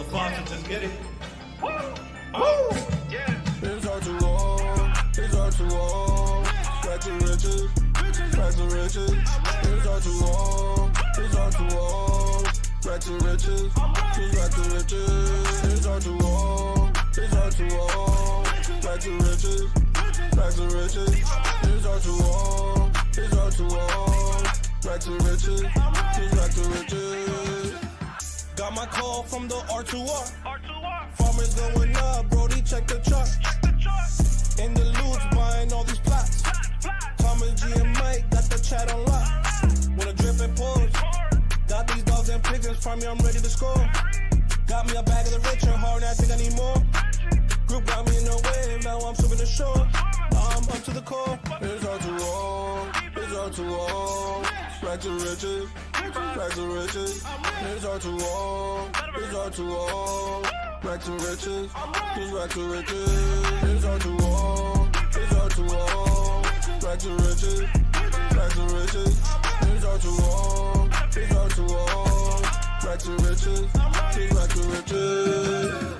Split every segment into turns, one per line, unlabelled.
faucet, just get it. Woo! Yeah.
It's R2R, it's R2R, back to riches, back to riches. It's R2R, it's R2R, back to riches, just back to riches. It's R2R, it's R2R, back to riches, back to riches. It's R2R, it's R2R, back to riches, just back to riches. Got my call from the R2R. Farmers going up, Brody, check the chart. In the loots, buying all these plots. Thomas G and Mike got the chat on lock. With a drip and pause. Got these dogs and pigeons, farm me, I'm ready to score. Got me a bag of the rich and hard, I think I need more. Group got me in the wave, now I'm swimming the shore. I'm up to the core. It's R2R, it's R2R, back to riches, back to riches. It's R2R, it's R2R, back to riches, just back to riches. It's R2R, it's R2R, back to riches, back to riches. It's R2R, it's R2R, back to riches, just back to riches.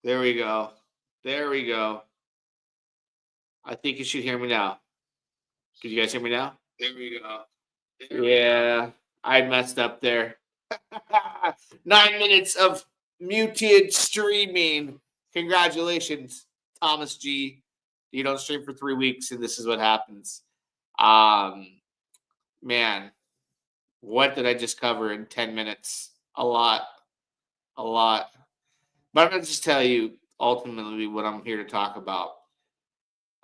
There we go. There we go. I think you should hear me now. Can you guys hear me now? There we go. Yeah, I messed up there. 9 minutes of muted streaming. Congratulations, Thomas G. You don't stream for 3 weeks, and this is what happens. Man, what did I just cover in 10 minutes? A lot. But I'm going to just tell you ultimately what I'm here to talk about.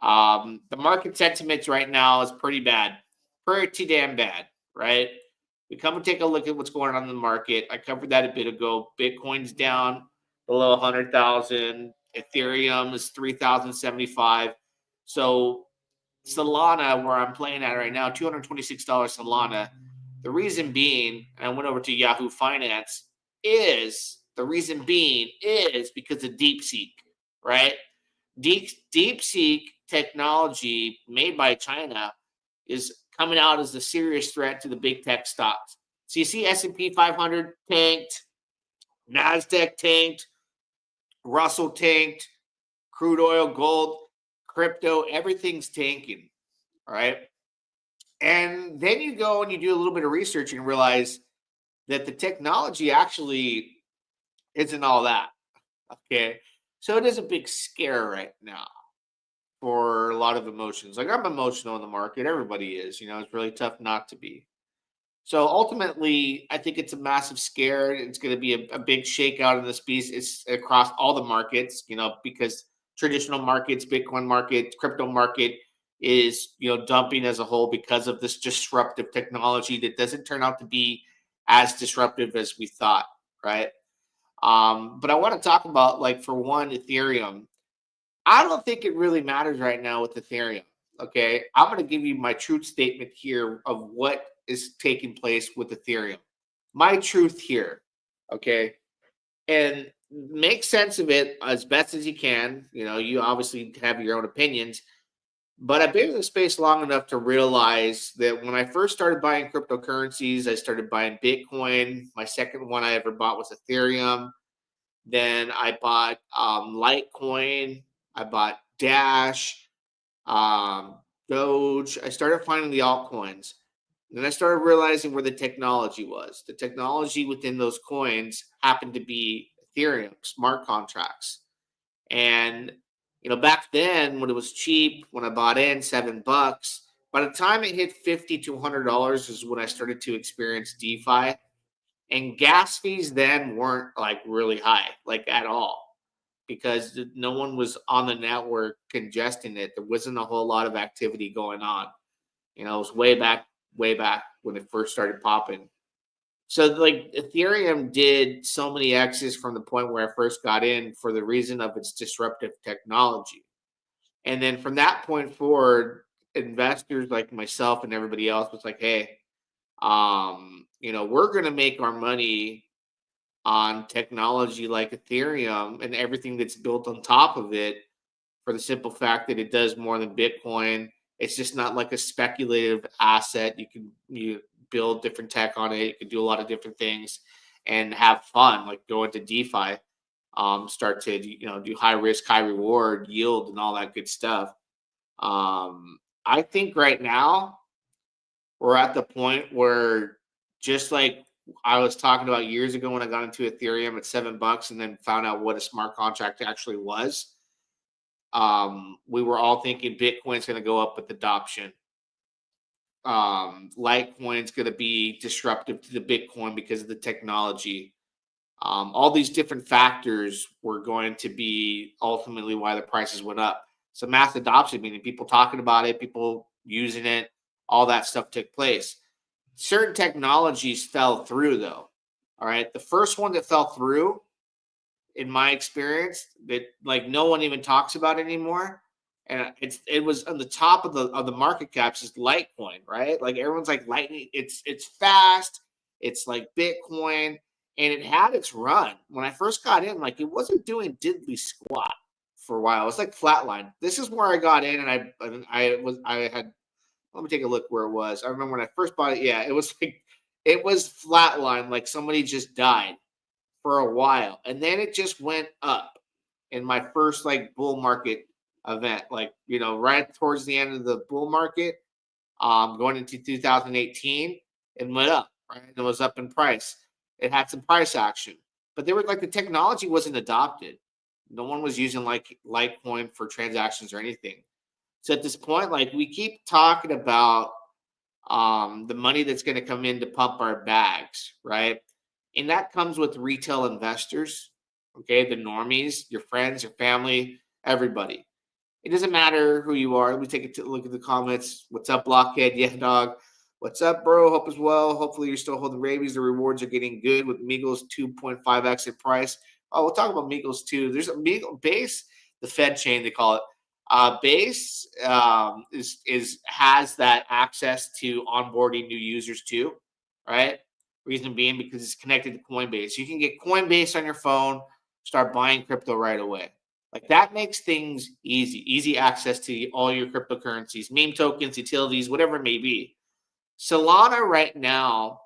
The market sentiment right now is pretty bad. Pretty damn bad, right? We come and take a look at what's going on in the market. I covered that a bit ago. Bitcoin's down below 100,000. Ethereum is 3,075. So Solana, where I'm playing at right now, $226 Solana. The reason being, and I went over to Yahoo Finance, is because of DeepSeek, right? DeepSeek technology made by China is coming out as a serious threat to the big tech stocks. So you see S&P 500 tanked, NASDAQ tanked, Russell tanked, crude oil, gold, crypto, everything's tanking, all right? And then you go and you do a little bit of research and realize that the technology actually isn't all that, okay? So it is a big scare right now for a lot of emotions. Like, I'm emotional in the market. Everybody is, it's really tough not to be. So ultimately, I think it's a massive scare. It's going to be a big shakeout in this piece. It's across all the markets, because traditional markets, Bitcoin market, crypto market is, dumping as a whole because of this disruptive technology that doesn't turn out to be as disruptive as we thought, right? But I want to talk about, like, for one, Ethereum. I don't think it really matters right now with Ethereum, okay? I'm going to give you my truth statement here of what is taking place with Ethereum. My truth here, okay? And make sense of it as best as you can. You obviously have your own opinions, but I've been in the space long enough to realize that when I first started buying cryptocurrencies, I started buying Bitcoin. My second one I ever bought was Ethereum. Then I bought Litecoin. I bought Dash, Doge. I started finding the altcoins. Then I started realizing where the technology was. The technology within those coins happened to be Ethereum, smart contracts. And, back then when it was cheap, when I bought in $7, by the time it hit $50 to $100 is when I started to experience DeFi. And gas fees then weren't like really high, like at all, because no one was on the network congesting it. There wasn't a whole lot of activity going on. It was way back when it first started popping. So like Ethereum did so many X's from the point where I first got in for the reason of its disruptive technology. And then from that point forward, investors like myself and everybody else was like, hey, we're going to make our money on technology like Ethereum and everything that's built on top of it, for the simple fact that it does more than Bitcoin. It's just not like a speculative asset. You build different tech on it. You can do a lot of different things and have fun, like go into DeFi, start to, do high risk, high reward, yield, and all that good stuff. I think right now we're at the point where, just like I was talking about years ago when I got into Ethereum at $7 and then found out what a smart contract actually was. We were all thinking Bitcoin's going to go up with adoption. Litecoin's going to be disruptive to the Bitcoin because of the technology. All these different factors were going to be ultimately why the prices went up. So mass adoption, meaning people talking about it, people using it, all that stuff took place. Certain technologies fell through, though. All right. The first one that fell through, in my experience, that like no one even talks about anymore, and it was on the top of the market caps, is Litecoin, right? Like everyone's like Lightning. It's fast. It's like Bitcoin, and it had its run. When I first got in, like it wasn't doing diddly squat for a while. It was like flatline. This is where I got in, and I had. Let me take a look where it was. I remember when I first bought it. Yeah, it was flatline, like somebody just died for a while, and then it just went up, in my first like bull market event, like, you know, right towards the end of the bull market, going into 2018, it went up, right? It was up in price. It had some price action, but there was like the technology wasn't adopted. No one was using like Litecoin for transactions or anything. So at this point, like we keep talking about the money that's going to come in to pump our bags, right? And that comes with retail investors, okay, the normies, your friends, your family, everybody. It doesn't matter who you are. Let me take a look at the comments. What's up, Blockhead? Yeah, dog. What's up, bro? Hope as well. Hopefully, you're still holding rabies. The rewards are getting good with Migos 2.5x in price. Oh, we'll talk about Migos too. There's a Migos base, the Fed chain they call it. Base is has that access to onboarding new users too, right? Reason being because it's connected to Coinbase. You can get Coinbase on your phone, start buying crypto right away. Like that makes things easy access to all your cryptocurrencies, meme tokens, utilities, whatever it may be. Solana right now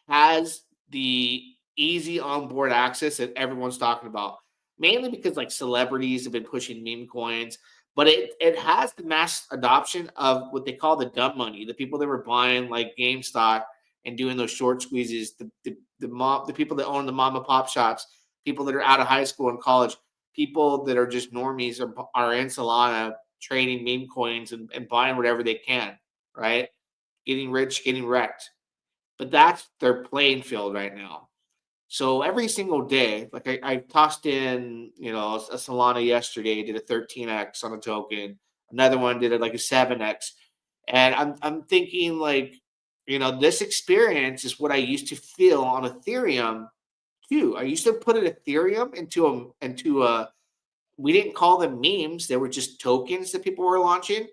has the easy onboard access that everyone's talking about, mainly because like celebrities have been pushing meme coins, but it has the mass adoption of what they call the dumb money, the people that were buying like GameStop and doing those short squeezes, the people that own the mom and pop shops, people that are out of high school and college, people that are just normies are in Solana trading meme coins and buying whatever they can, right? Getting rich, getting wrecked. But that's their playing field right now. So every single day, like I tossed in, you know, a Solana yesterday, did a 13x on a token. Another one did it like a 7x. And I'm thinking like, you know, this experience is what I used to feel on Ethereum too. I used to put an Ethereum into a we didn't call them memes, they were just tokens that people were launching,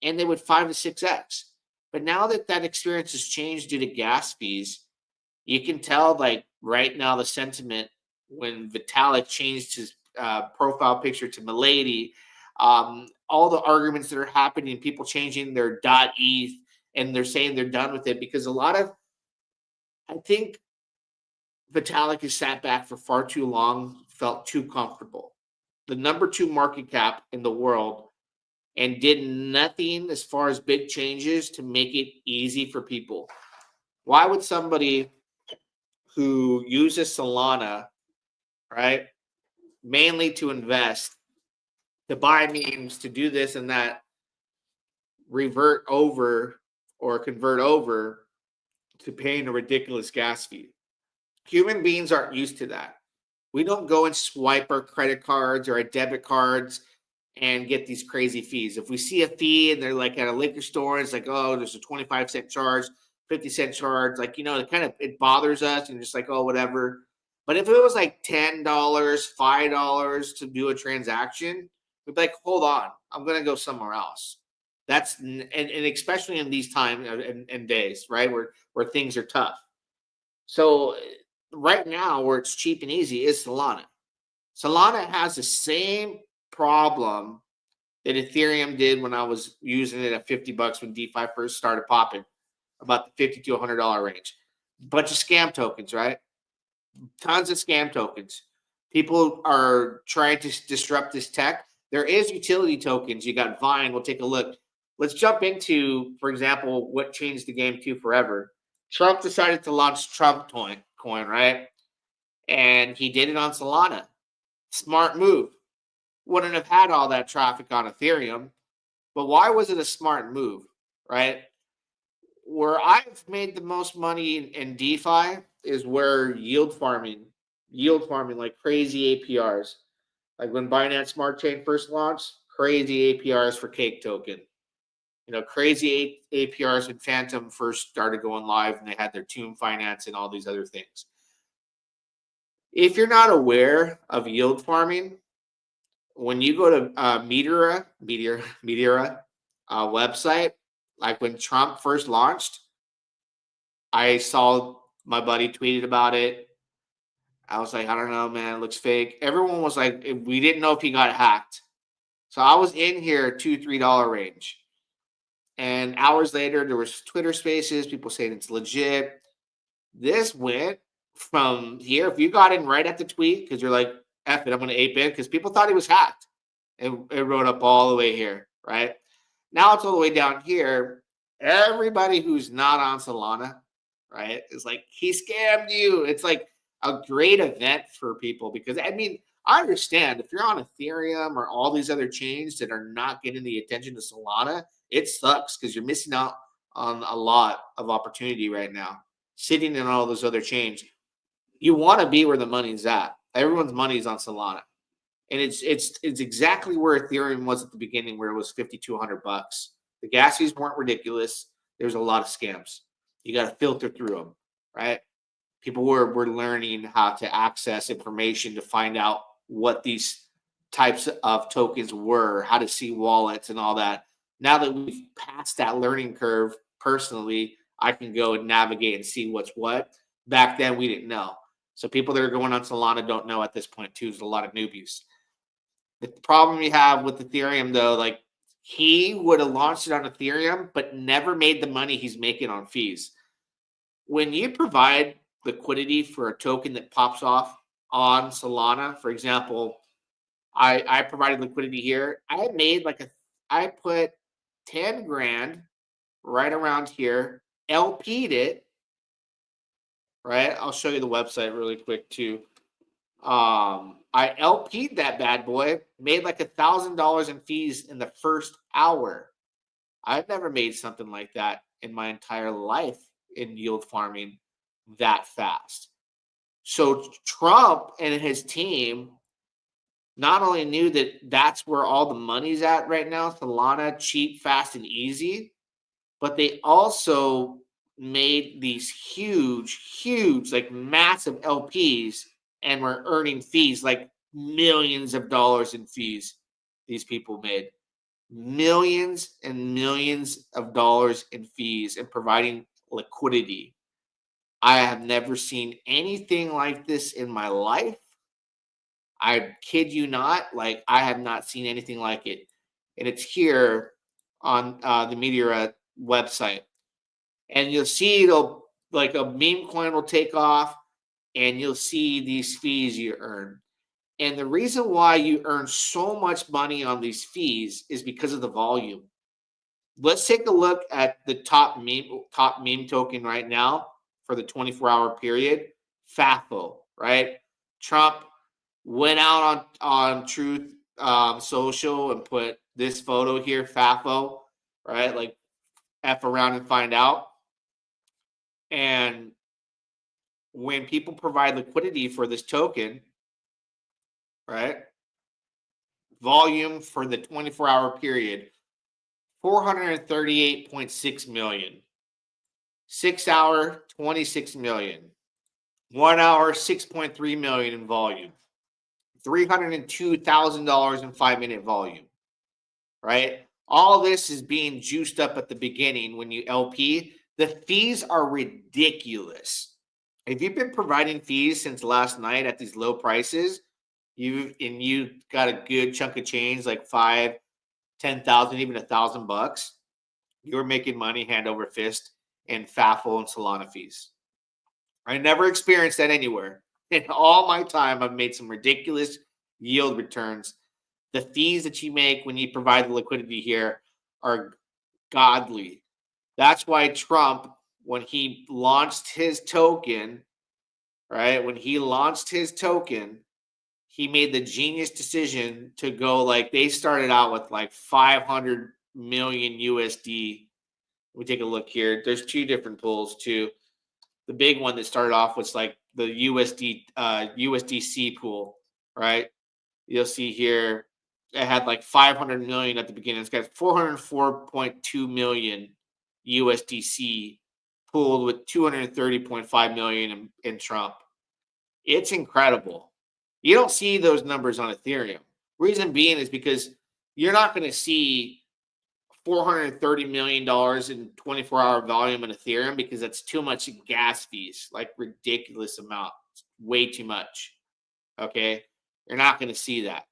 and they would 5 to 6x. But now that that experience has changed due to gas fees, you can tell like right now the sentiment when Vitalik changed his profile picture to Milady, all the arguments that are happening, people changing their .eth and they're saying they're done with it because a lot of, I think Vitalik has sat back for far too long, felt too comfortable. The number 2 market cap in the world and did nothing as far as big changes to make it easy for people. Why would somebody who uses Solana, right, mainly to invest, to buy memes, to do this and that, revert over or convert over to paying a ridiculous gas fee? Human beings aren't used to that. We don't go and swipe our credit cards or our debit cards and get these crazy fees. If we see a fee and they're like at a liquor store, it's like, oh, there's a 25-cent charge, 50-cent charge. Like, you know, it bothers us and just like, oh, whatever. But if it was like $10, $5 to do a transaction, we'd be like, hold on, I'm going to go somewhere else. That's, and especially in these times and days, right, where things are tough. So right now, where it's cheap and easy is Solana. Solana has the same problem that Ethereum did when I was using it at $50 when DeFi first started popping, about the $50 to $100 range. Bunch of scam tokens, right? Tons of scam tokens. People are trying to disrupt this tech. There is utility tokens. You got Vine. We'll take a look. Let's jump into, for example, what changed the game too forever. Trump decided to launch Trump coin, right? And he did it on Solana. Smart move. Wouldn't have had all that traffic on Ethereum, but why was it a smart move, right? Where I've made the most money in DeFi is where yield farming like crazy APRs. Like when Binance Smart Chain first launched, crazy APRs for Cake token. You know, crazy APRs when Phantom first started going live and they had their Tomb Finance and all these other things. If you're not aware of yield farming, when you go to Meteora website, like when Trump first launched, I saw my buddy tweeted about it. I was like, I don't know, man, it looks fake. Everyone was like, we didn't know if he got hacked. So I was in here $2, $3 range. And hours later, there was Twitter spaces, people saying it's legit. This went from here. If you got in right at the tweet, because you're like, F it, I'm going to ape in because people thought he was hacked. And it rode up all the way here, right? Now it's all the way down here. Everybody who's not on Solana, right, is like, he scammed you. It's like a great event for people because, I mean, I understand if you're on Ethereum or all these other chains that are not getting the attention to Solana, it sucks because you're missing out on a lot of opportunity right now, sitting in all those other chains. You want to be where the money's at. Everyone's money is on Solana. And it's exactly where Ethereum was at the beginning, where it was $5,200. The gas fees weren't ridiculous. There's a lot of scams. You got to filter through them, right? People were learning how to access information to find out what these types of tokens were, how to see wallets and all that. Now that we've passed that learning curve, personally, I can go and navigate and see what's what. Back then, we didn't know. So people that are going on Solana don't know at this point, too. There's a lot of newbies. The problem you have with Ethereum, though, like, he would have launched it on Ethereum, but never made the money he's making on fees. When you provide liquidity for a token that pops off on Solana, for example, I provided liquidity here. I put 10 grand right around here, LP'd it, right? I'll show you the website really quick too. I LP'd that bad boy, made like $1,000 in fees in the first hour. I've never made something like that in my entire life in yield farming that fast. So Trump and his team not only knew that that's where all the money's at right now, Solana, cheap, fast, and easy, but they also made these huge, like massive LPs and were earning fees, like millions of dollars in fees. These people made millions and millions of dollars in fees and providing liquidity. I have never seen anything like this in my life. I kid you not, like, I have not seen anything like it. And it's here on the Meteora website. And you'll see it'll, like, a meme coin will take off and you'll see these fees you earn. And the reason why you earn so much money on these fees is because of the volume. Let's take a look at the top meme token right now for the 24-hour period, FAFO, right? Trump went out on Truth Social and put this photo here, FAFO, right? Like, F around and find out. And when people provide liquidity for this token, right? Volume for the 24-hour period, 438.6 million. 6 hour, 26 million. 1 hour, 6.3 million in volume. $302,000 in 5-minute volume, right? All this is being juiced up at the beginning when you LP. The fees are ridiculous. If you've been providing fees since last night at these low prices, you got a good chunk of change, like 5, 10,000, even $1,000. You're making money hand over fist in FAFO and Solana fees. I never experienced that anywhere. In all my time, I've made some ridiculous yield returns. The fees that you make when you provide the liquidity here are godly. That's why Trump, when he launched his token, right? When he launched his token, he made the genius decision to go, like, they started out with like 500 million USD. We take a look here. There's two different pools too. The big one that started off was like the USDC pool, right? You'll see here it had like 500 million at the beginning. It's got 404.2 million USDC pooled with 230.5 million in Trump. It's incredible. You don't see those numbers on Ethereum. Reason being is because you're not going to see $430 million in 24-hour volume in Ethereum because that's too much in gas fees, like ridiculous amount, way too much. Okay, you're not going to see that.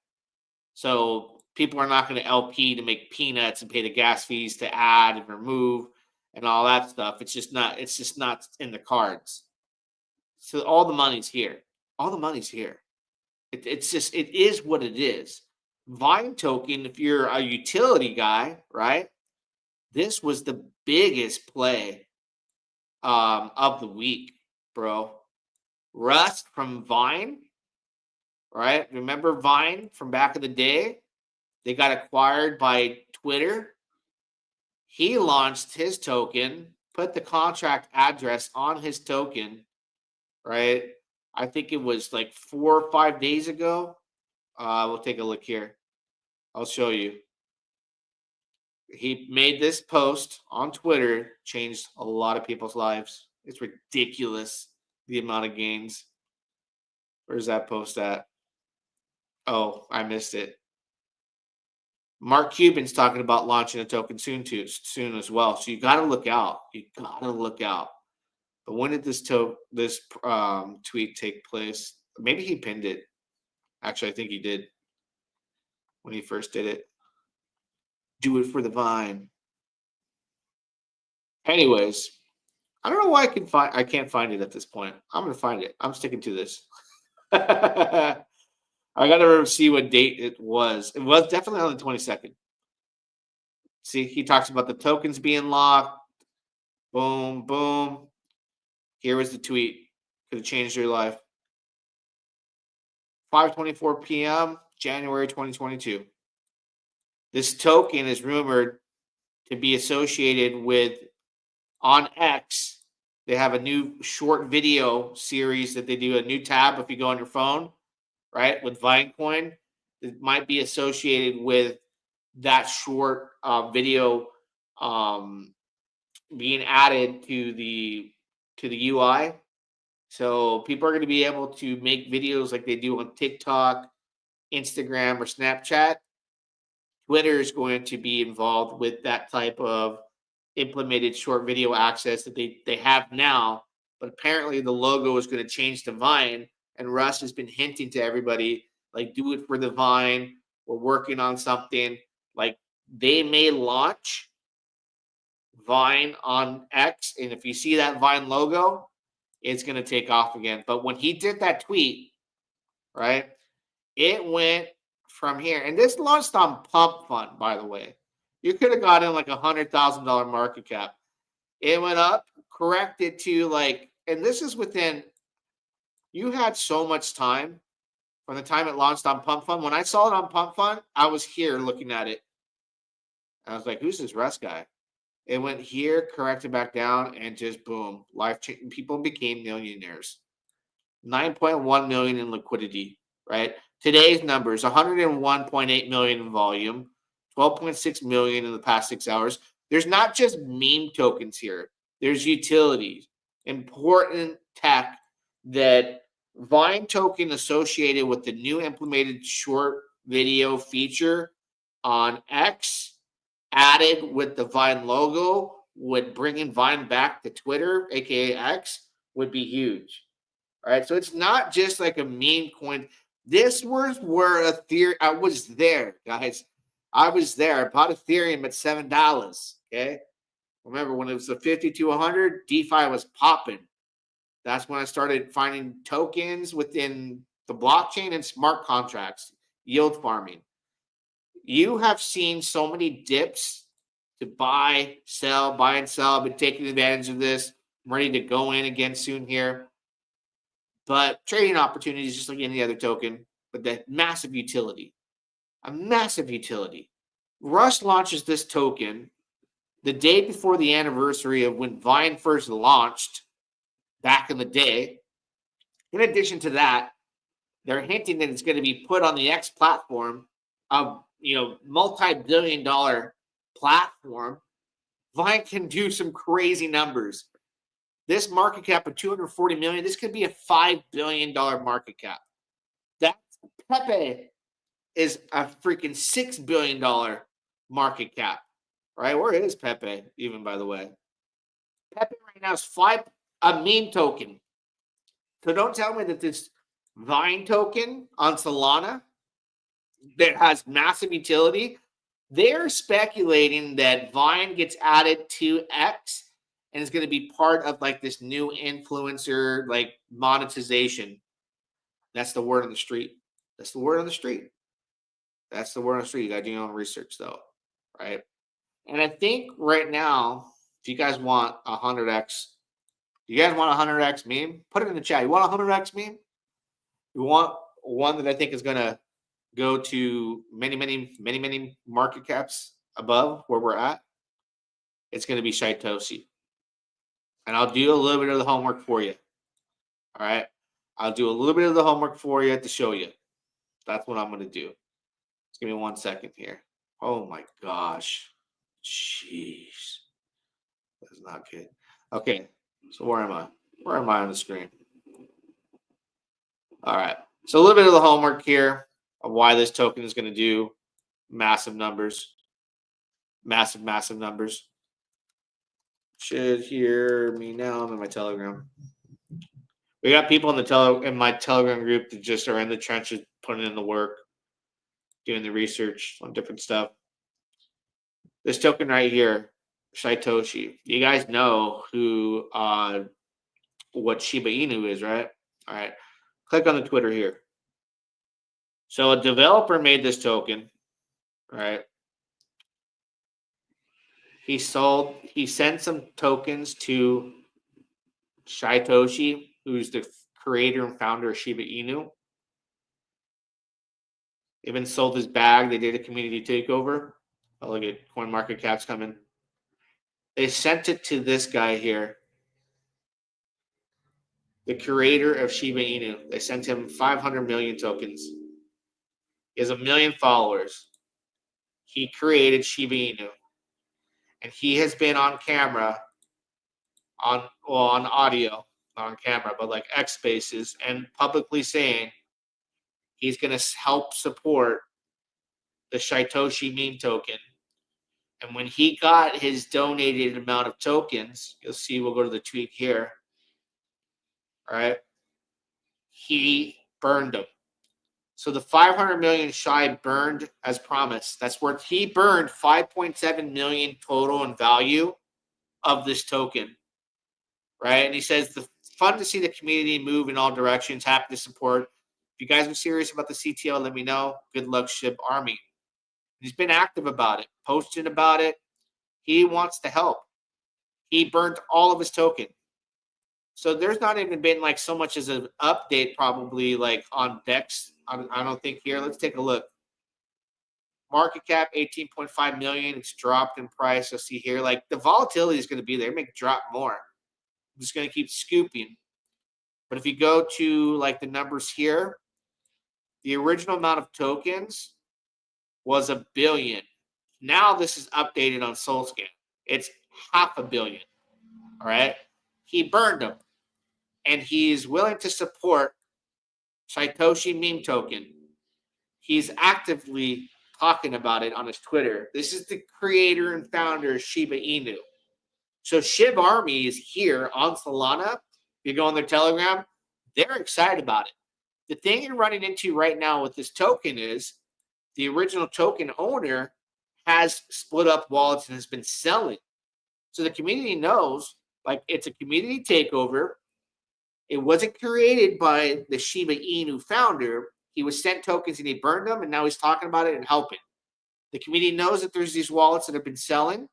So people are not going to LP to make peanuts and pay the gas fees to add and remove and all that stuff. It's just not in the cards. So all the money's here. All the money's here. It's just, it is what it is. Vine token, if you're a utility guy, right? This was the biggest play of the week, bro. Rust from Vine, right? Remember Vine from back in the day? They got acquired by Twitter. He launched his token, put the contract address on his token, right? I think it was like 4 or 5 days ago. We'll take a look here. I'll show you. He made this post on Twitter, changed a lot of people's lives. It's ridiculous the amount of gains. Where's that post at? Oh, I missed it. Mark Cuban's talking about launching a token soon as well. So you got to look out. You got to look out. But when did this tweet take place? Maybe he pinned it. Actually, I think he did when he first did it. Do it for the Vine. Anyways, I don't know why I can't find it at this point. I'm gonna find it. I'm sticking to this. I gotta see what date it was. It was definitely on the 22nd. See, he talks about the tokens being locked. Boom, boom. Here was the tweet. Could have changed your life. 5:24 p.m., January 2022. This token is rumored to be associated with, on X, they have a new short video series that they do, a new tab if you go on your phone, right, with Vinecoin. It might be associated with that short video being added to the UI. So people are going to be able to make videos like they do on TikTok, Instagram, or Snapchat. Twitter is going to be involved with that type of implemented short video access that they have now. But apparently the logo is going to change to Vine. And Russ has been hinting to everybody, like, do it for the Vine. We're working on something. Like, they may launch Vine on X. And if you see that Vine logo, it's going to take off again. But when he did that tweet, right, it went from here. And this launched on Pump Fund, by the way. You could have gotten like $100,000 market cap. It went up, corrected to like, and this is within, you had so much time from the time it launched on Pump Fund. When I saw it on Pump Fund, I was here looking at it. I was like, who's this Russ guy? It went here, corrected back down, and just boom, life changing. People became millionaires. 9.1 million in liquidity, right? Today's numbers, 101.8 million in volume, 12.6 million in the past 6 hours. There's not just meme tokens here. There's utilities, important tech that Vine token associated with the new implemented short video feature on X, added with the Vine logo, would bringing Vine back to Twitter, aka X, would be huge. All right, so it's not just like a meme coin. This was where Ethereum. I was there, guys. I was there. I bought Ethereum at $7. Okay, remember when it was the 50 to 100, DeFi was popping. That's when I started finding tokens within the blockchain and smart contracts, yield farming. You have seen so many dips to buy, and sell. I've been taking advantage of this. I'm ready to go in again soon here. But trading opportunities, just like any other token, but that massive utility, a massive utility. Rush launches this token the day before the anniversary of when Vine first launched back in the day. In addition to that, they're hinting that it's going to be put on the X platform, a multi-billion-dollar platform. Vine can do some crazy numbers. This market cap of 240 million, this could be a $5 billion market cap. That Pepe is a freaking $6 billion market cap, right? Where is Pepe, even, by the way? Pepe right now is a meme token. So don't tell me that this Vine token on Solana that has massive utility, they're speculating that Vine gets added to X and it's going to be part of like this new influencer like monetization. That's the word on the street. That's the word on the street. That's the word on the street. You got to do your own research, though, right? And I think right now, if you guys want 100x, you guys want 100x meme? Put it in the chat. You want 100x meme? You want one that I think is going to go to many market caps above where we're at? It's going to be Shaitoshi. And I'll do a little bit of the homework for you. All right? I'll do a little bit of the homework for you to show you. That's what I'm going to do. Just give me 1 second here. Oh my gosh. Jeez. That's not good. Okay. So where am I? Where am I on the screen? All right. So a little bit of the homework here of why this token is going to do massive numbers. Massive numbers. Should hear me now. I'm in my Telegram. We got people in my Telegram group that just are in the trenches, putting in the work, doing the research on different stuff. This token right here, Shaitoshi. You guys know who what Shiba Inu is, right? All right. Click on the Twitter here. So a developer made this token, right? He sent some tokens to Shaitoshi, who's the creator and founder of Shiba Inu. Even sold his bag. They did a community takeover. Oh, look at CoinMarketCap's coming. They sent it to this guy here, the creator of Shiba Inu. They sent him 500 million tokens. He has 1 million followers. He created Shiba Inu. And he has been on camera, on audio, not on camera, but like X Spaces, and publicly saying he's going to help support the Shaitoshi meme token. And when he got his donated amount of tokens, you'll see, we'll go to the tweet here. All right. He burned them. So the 500 million Shai burned as promised. That's where he burned 5.7 million total in value of this token. Right. And he says, the fun to see the community move in all directions. Happy to support. If you guys are serious about the CTO, let me know. Good luck, SHIB Army. He's been active about it, posted about it. He wants to help. He burned all of his token. So there's not even been like so much as an update probably like on DEX. I don't think here. Let's take a look. Market cap 18.5 million. It's dropped in price. You'll see here. Like the volatility is going to be there. It may drop more. I'm just going to keep scooping. But if you go to like the numbers here, the original amount of tokens was 1 billion. Now this is updated on SoulScan. It's 500 million. All right. He burned them. And he's willing to support Shaitoshi meme token. He's actively talking about it on his Twitter. This is the creator and founder of Shiba Inu. So SHIB Army is here on Solana. If you go on their Telegram, they're excited about it. The thing you're running into right now with this token is the original token owner has split up wallets and has been selling. So the community knows, like, it's a community takeover. It wasn't created by the Shiba Inu founder. He was sent tokens and he burned them, and now he's talking about it and helping. The community knows that there's these wallets that have been selling,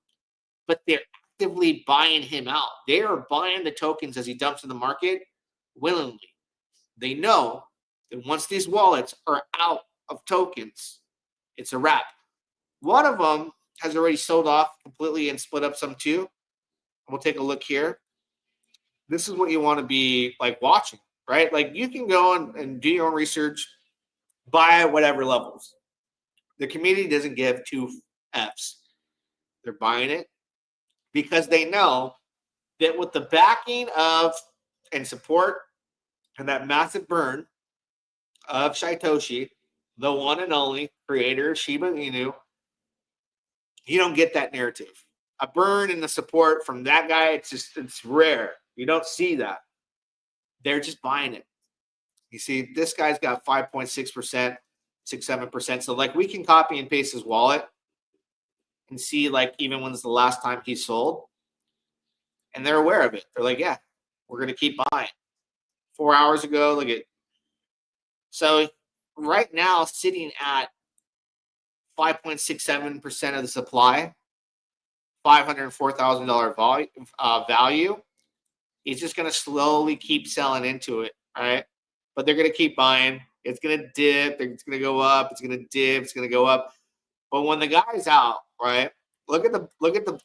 but they're actively buying him out. They are buying the tokens as he dumps in the market willingly. They know that once these wallets are out of tokens, it's a wrap. One of them has already sold off completely and split up some too. We'll take a look here. This is what you want to be like watching, right? Like you can go and do your own research, buy at whatever levels. The community doesn't give two Fs. They're buying it because they know that with the backing of and support and that massive burn of Shaitoshi, the one and only creator of Shiba Inu, you don't get that narrative. A burn and the support from that guy, it's rare. You don't see that. They're just buying it. You see, this guy's got 5.6%, 6-7%. So like we can copy and paste his wallet and see like even when's the last time he sold. And they're aware of it. They're like, yeah, we're going to keep buying. 4 hours ago, look at. So right now sitting at 5.67% of the supply, $504,000 value. He's just going to slowly keep selling into it, all right? But they're going to keep buying. It's going to dip. It's going to go up. It's going to dip. It's going to go up. But when the guy's out, right? Look at the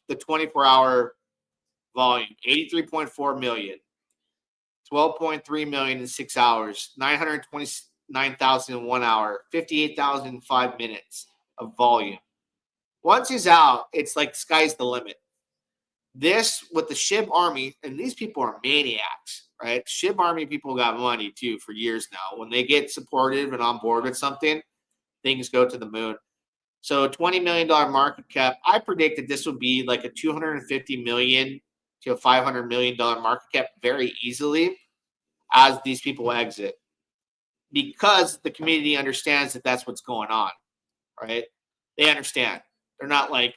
24-hour volume: 83.4 million, 12.3 million in 6 hours, 929,000 in 1 hour, 58,000 in 5 minutes of volume. Once he's out, it's like sky's the limit. This with the SHIB army, and these people are maniacs, right? SHIB army people got money too for years now. When they get supportive and on board with something, things go to the moon. So $20 million market cap. I predicted this would be like a $250 million to a $500 million market cap very easily as these people exit, because the community understands that that's what's going on, right? They understand. They're not like,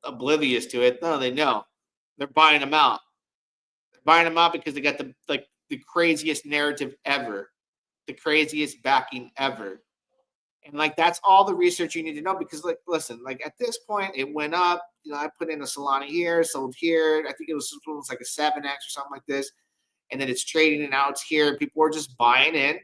oblivious to it. No, they know. They're buying them out. They're buying them out because they got the craziest narrative ever, the craziest backing ever. And like that's all the research you need to know, because like listen, like at this point it went up. I put in a Solana here, sold here. I think it was like a 7x or something like this, and then it's trading and now it's here. People are just buying in,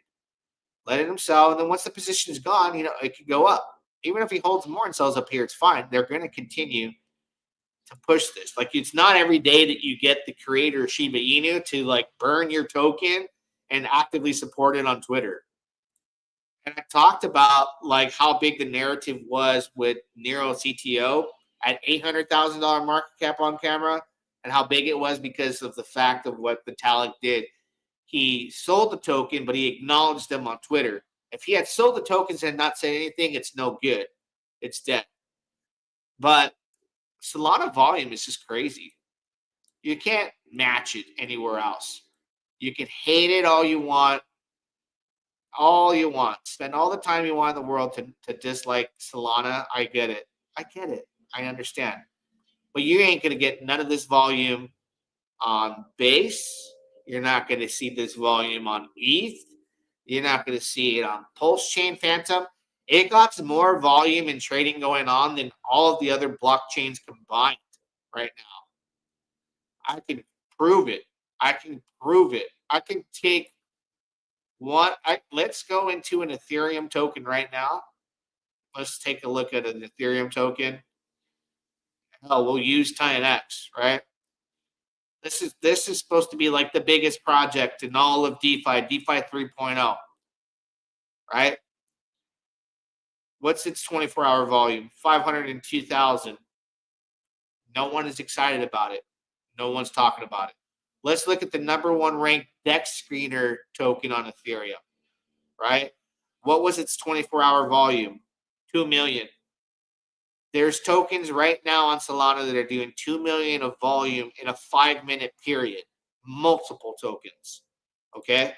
letting them sell, and then once the position is gone, it could go up. Even if he holds more and sells up here, it's fine. They're going to continue to push this. Like it's not every day that you get the creator Shiba Inu to like burn your token and actively support it on Twitter. And I talked about like how big the narrative was with Nero CTO at $800,000 market cap on camera, and how big it was because of the fact of what Vitalik did. He sold the token, but he acknowledged them on Twitter. If he had sold the tokens and not said anything, it's no good. It's dead. But Solana volume is just crazy. You can't match it anywhere else. You can hate it all you want. All you want. Spend all the time you want in the world to dislike Solana. I get it. I understand. But you ain't going to get none of this volume on Base. You're not going to see this volume on ETH. You're not going to see it on Pulse Chain Phantom. It got more volume and trading going on than all of the other blockchains combined right now. I can prove it. I can take one. Let's go into an Ethereum token right now. Let's take a look at an Ethereum token. Hell, we'll use TinyX, right? This is supposed to be like the biggest project in all of DeFi 3.0, right? What's its 24-hour volume? 502,000. No one is excited about it. No one's talking about it. Let's look at the number one ranked DEX screener token on Ethereum, right? What was its 24-hour volume? 2 million. There's tokens right now on Solana that are doing 2 million of volume in a 5-minute period. Multiple tokens, okay?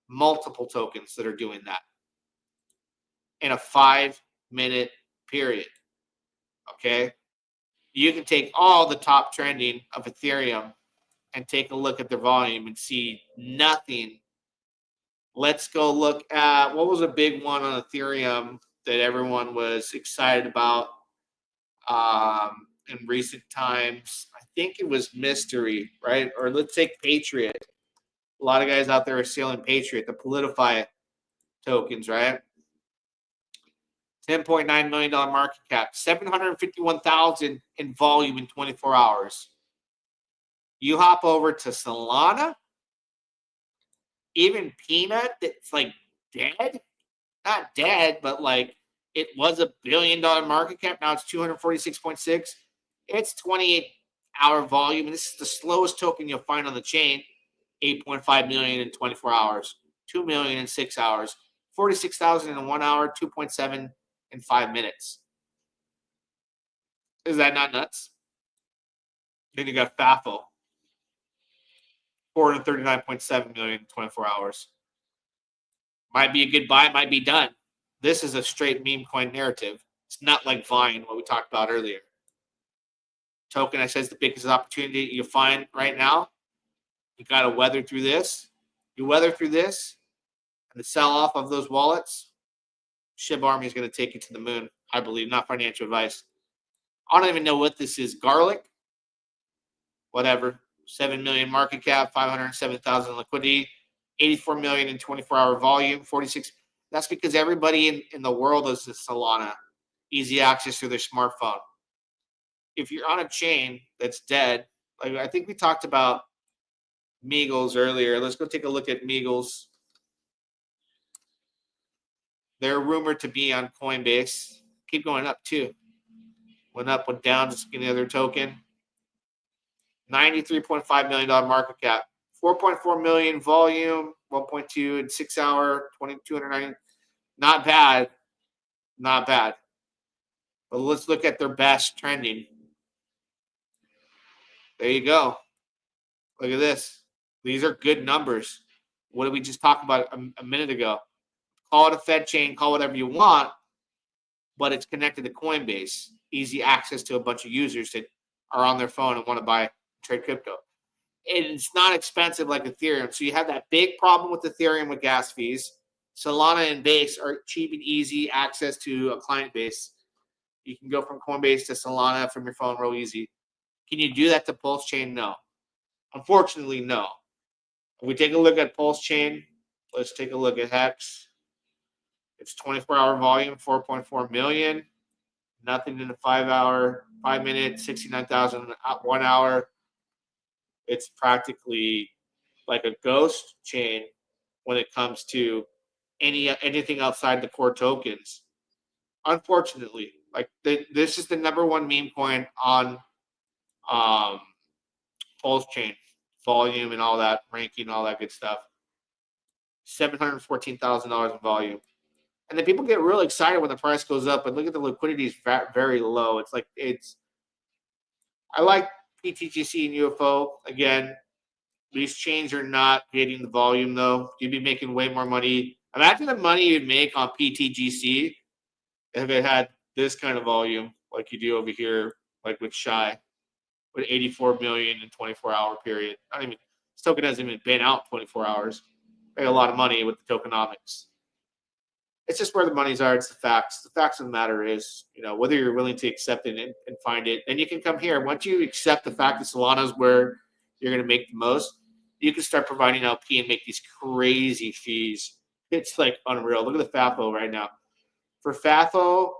Multiple tokens that are doing that in a 5-minute period, okay? You can take all the top trending of Ethereum and take a look at their volume and see nothing. Let's go look at what was a big one on Ethereum that everyone was excited about in recent times. I think it was Mystery, right? Or let's take Patriot. A lot of guys out there are selling Patriot, the Politify tokens, right? $10.9 million market cap, 751,000 in volume in 24 hours. You hop over to Solana, even Peanut, that's like dead. Not dead, but like it was $1 billion market cap. Now it's 246.6. It's 28-hour volume, and this is the slowest token you'll find on the chain. 8.5 million in 24 hours, 2 million in 6 hours, 46,000 in 1 hour, 2.7 in 5 minutes. Is that not nuts? Then you got FAFO, 439.7 million in 24 hours. Might be a good buy, might be done. This is a straight meme coin narrative. It's not like Vine, what we talked about earlier. Token I says the biggest opportunity you'll find right now. You got to weather through this. You weather through this, and the sell-off of those wallets, SHIB Army is going to take you to the moon, I believe, not financial advice. I don't even know what this is. Garlic? Whatever. 7 million market cap, 507,000 liquidity, 84 million in 24-hour volume, 46. That's because everybody in the world is a Solana. Easy access through their smartphone. If you're on a chain that's dead, like I think we talked about Meagles earlier. Let's go take a look at Meagles. They're rumored to be on Coinbase. Keep going up too. Went up, went down, just any other token. $93.5 million market cap. 4.4 million volume, 1.2 in 6 hour, 290. Not bad. Not bad. But let's look at their best trending. There you go. Look at this. These are good numbers. What did we just talk about a minute ago? Call it a Fed chain, call whatever you want, but it's connected to Coinbase. Easy access to a bunch of users that are on their phone and want to buy, trade crypto. And it's not expensive like Ethereum. So you have that big problem with Ethereum with gas fees. Solana and Base are cheap and easy access to a client base. You can go from Coinbase to Solana from your phone real easy. Can you do that to Pulse Chain? No. Unfortunately, no. If we take a look at Pulse Chain, let's take a look at Hex. It's 24-hour volume, 4.4 million. Nothing in the 5 minute, 69,000 1 hour. It's practically like a ghost chain when it comes to anything outside the core tokens. Unfortunately, like this is the #1 meme coin on Pulse Chain, volume and all that, ranking, all that good stuff. $714,000 in volume. And then people get really excited when the price goes up, but look at the liquidity is very low. It's like I like PTGC and UFO. Again, these chains are not getting the volume though. You'd be making way more money. Imagine the money you'd make on PTGC if it had this kind of volume like you do over here, like with Shy, with 84 million in 24-hour period. This token hasn't even been out 24 hours. Make a lot of money with the tokenomics. It's just where the monies are. It's the facts. The facts of the matter is, whether you're willing to accept it and find it, then you can come here. Once you accept the fact that Solana is where you're going to make the most, you can start providing LP and make these crazy fees. It's like unreal. Look at the FAFO right now. For FAFO,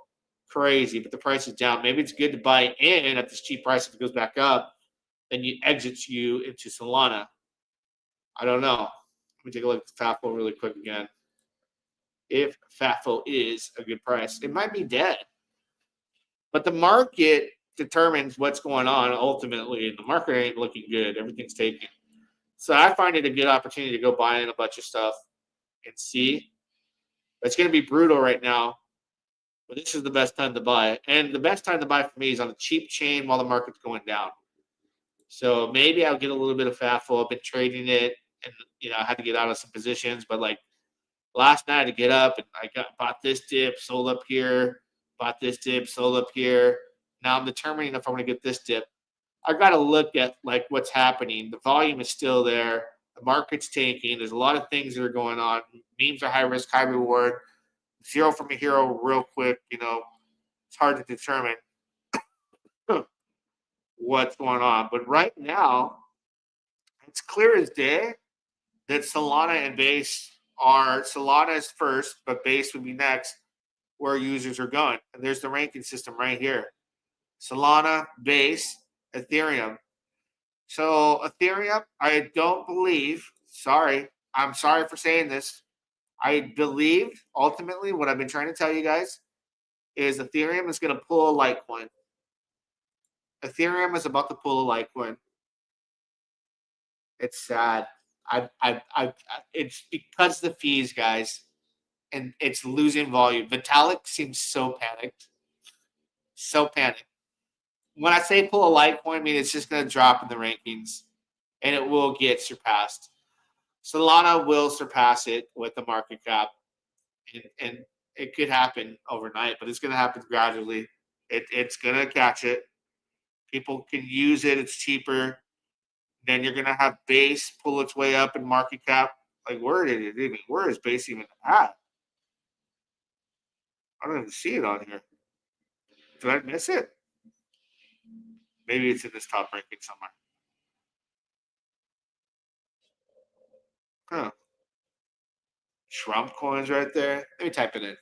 crazy, but the price is down. Maybe it's good to buy in at this cheap price if it goes back up, then you exit you into Solana. I don't know. Let me take a look at FAFO really quick again. If FAFO is a good price, it might be dead. But the market determines what's going on ultimately, and the market ain't looking good. Everything's taken. So I find it a good opportunity to go buy in a bunch of stuff and see. It's going to be brutal right now, but this is the best time to buy. And the best time to buy for me is on a cheap chain while the market's going down. So maybe I'll get a little bit of FAFO. I've been trading it, and I had to get out of some positions, but like last night I get up and bought this dip, sold up here, bought this dip, sold up here. Now I'm determining if I'm going to get this dip. I got to look at like what's happening. The volume is still there. The market's tanking. There's a lot of things that are going on. Memes are high risk, high reward. Zero from a hero real quick. It's hard to determine what's going on. But right now, it's clear as day that Solana and Base Solana is first, but Base would be next where users are going. And there's the ranking system right here. Solana, Base, Ethereum. So Ethereum, I don't believe, I'm sorry for saying this. I believe ultimately what I've been trying to tell you guys is Ethereum is going to pull a Litecoin. Ethereum is about to pull a Litecoin. It's sad. It's because of the fees, guys, and it's losing volume. Vitalik seems so panicked. So panicked. When I say pull a Litecoin, I mean it's just going to drop in the rankings, and it will get surpassed. Solana will surpass it with the market cap, and it could happen overnight, but it's going to happen gradually. It's going to catch it. People can use it. It's cheaper. Then you're going to have Base pull its way up in market cap. Like, where is base even at? I don't even see it on here. Did I miss it? Maybe it's in this top ranking somewhere. Huh. Trump coins right there. Let me type it in.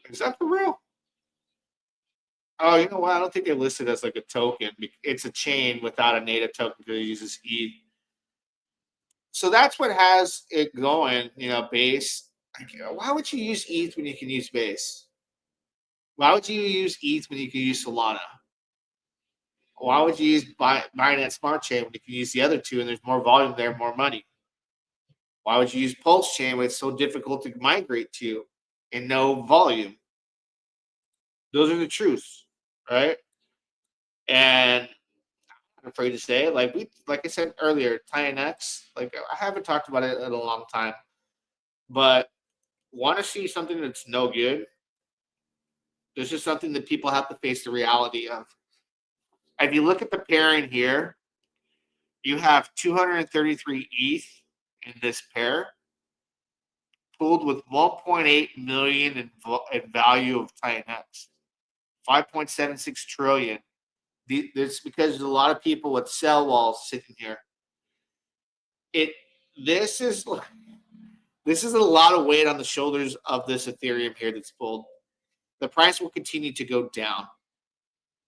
Is that for real? Oh, you know what? I don't think they listed as like a token. It's a chain without a native token because it uses ETH. So that's what has it going. Base. Why would you use ETH when you can use Base? Why would you use ETH when you can use Solana? Why would you use Binance Smart Chain when you can use the other two and there's more volume there, more money? Why would you use Pulse Chain when it's so difficult to migrate to and no volume? Those are the truths, right? And I'm afraid to say, like I said earlier, TinyX, like I haven't talked about it in a long time, but want to see something that's no good. This is something that people have to face the reality of. If you look at the pairing here, you have 233 ETH in this pair, pooled with 1.8 million in value of TinyX, 5.76 trillion. This because there's a lot of people with sell walls sitting here. This is a lot of weight on the shoulders of this Ethereum here that's pulled. The price will continue to go down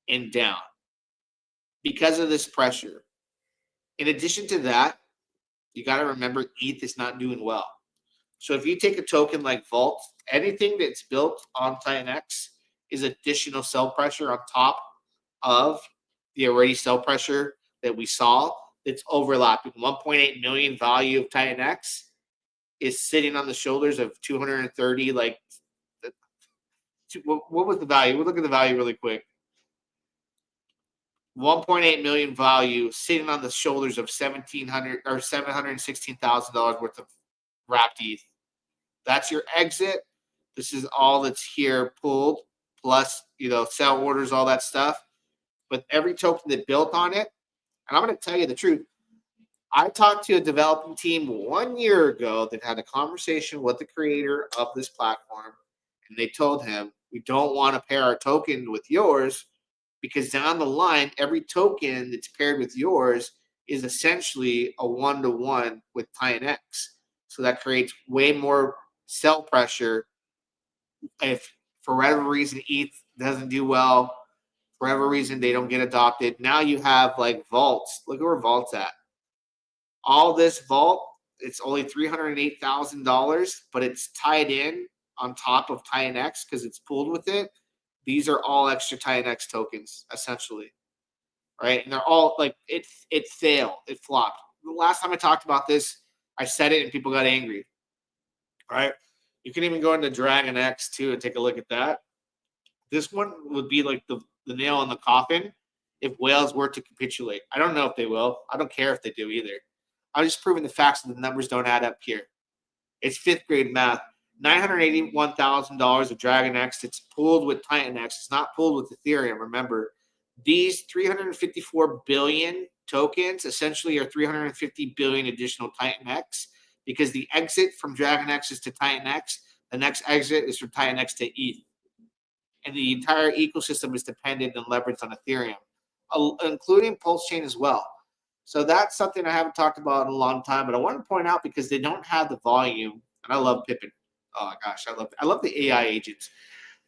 and down because of this pressure. In addition to that, you got to remember ETH is not doing well. So if you take a token like Vault, anything that's built on TinyX is additional sell pressure on top of the already sell pressure that we saw that's overlapping. 1.8 million value of TinyX is sitting on the shoulders of 230. Like, what was the value? We'll look at the value really quick. 1.8 million value sitting on the shoulders of $1,700 or $716,000 worth of wrapped ETH. That's your exit. This is all that's here pulled, plus sell orders, all that stuff. But every token that built on it, and I'm going to tell you the truth. I talked to a developing team 1 year ago that had a conversation with the creator of this platform, and they told him, we don't want to pair our token with yours because down the line, every token that's paired with yours is essentially a one-to-one with TinyX. So that creates way more sell pressure. If for whatever reason ETH doesn't do well, for whatever reason they don't get adopted, now you have like vaults. Look at where Vault's at. All this Vault, it's only $308,000, but it's tied in on top of TinyX because it's pooled with it. These are all extra TinyX tokens, essentially, right? And they're all like it failed, it flopped. The last time I talked about this, I said it and people got angry, right? You can even go into Dragon X too and take a look at that. This one would be like the nail in the coffin if whales were to capitulate. I don't know if they will. I don't care if they do either. I'm just proving the facts that the numbers don't add up here. It's fifth grade math. $981,000 of Dragon X. It's pooled with TinyX. It's not pooled with Ethereum. Remember, these 354 billion tokens essentially are 350 billion additional TinyX because the exit from Dragon X is to TinyX. The next exit is from TinyX to ETH. And the entire ecosystem is dependent and leveraged on Ethereum, including Pulse Chain as well. So that's something I haven't talked about in a long time, but I want to point out because they don't have the volume, and I love Pippin. Oh my gosh, I love the AI agents.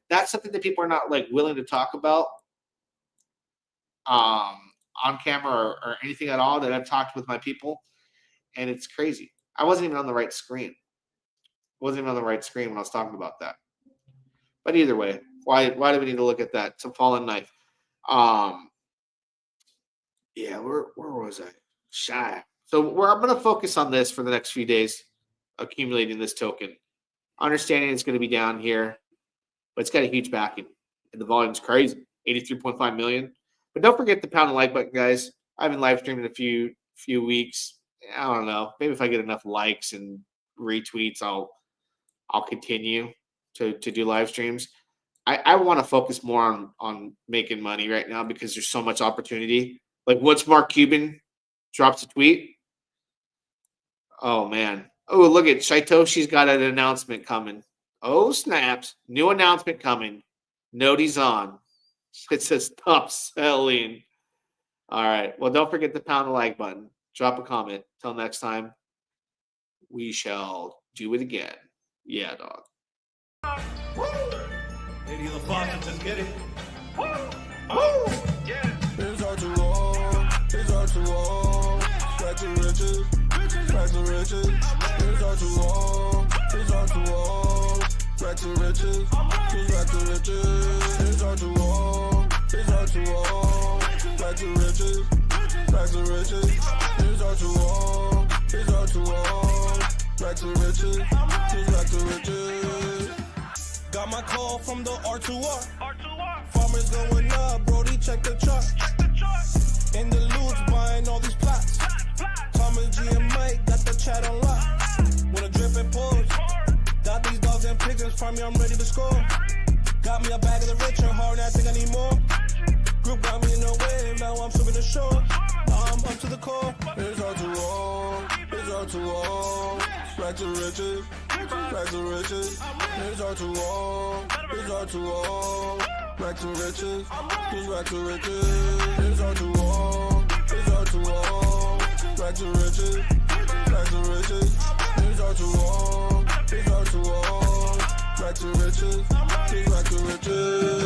That's something that people are not like willing to talk about on camera or anything at all that I've talked with my people, and it's crazy. I wasn't even on the right screen. Wasn't even on the right screen when I was talking about that. But either way, why do we need to look at that? It's a fallen knife. Yeah, where was I? Shy. So I'm going to focus on this for the next few days, accumulating this token. Understanding it's going to be down here, but it's got a huge backing, and the volume's crazy, 83.5 million. But don't forget to pound the like button, guys. I haven't live streamed in a few weeks. I don't know. Maybe if I get enough likes and retweets, I'll continue to do live streams. I want to focus more on making money right now because there's so much opportunity. Like, what's Mark Cuban drops a tweet? Oh, man. Oh, look at Saitoshi's got an announcement coming. Oh, snaps. New announcement coming. Noti's on. It says stop selling. All right. Well, don't forget to pound the like button. Drop a comment. Till next time, we shall do it again. Yeah, dog.
Lady of the Faucets, let's get it. Woo! Woo! Yeah. It's R2R. It's R2R. Back to riches. Back to riches. It's R2R. It's R2R. Back to riches. Back to riches. It's R2R. It's R2R. Back to riches. Back to riches. It's R2R. It's R2R. Back to riches. Back to riches. Got my call from the R2R. Farmers going up, Brody, check the chart. In the loot, buying all these plots. Thomas G and Mike got the chat on lock. With a drip and pause. Got these dogs and pigeons, farm me, I'm ready to score. Got me a bag of the rich and hard, I think I need more. Group got me in the wave, now I'm swimming the shore. Now I'm up to the core. It's R2R, it's R2R. Back to riches, back to riches. It's R2R, it's R2R. Back to riches, just back to riches. It's R2R, it's R2R. Back to riches, back to riches. It's R2R, it's R2R. Back to riches, just back to riches.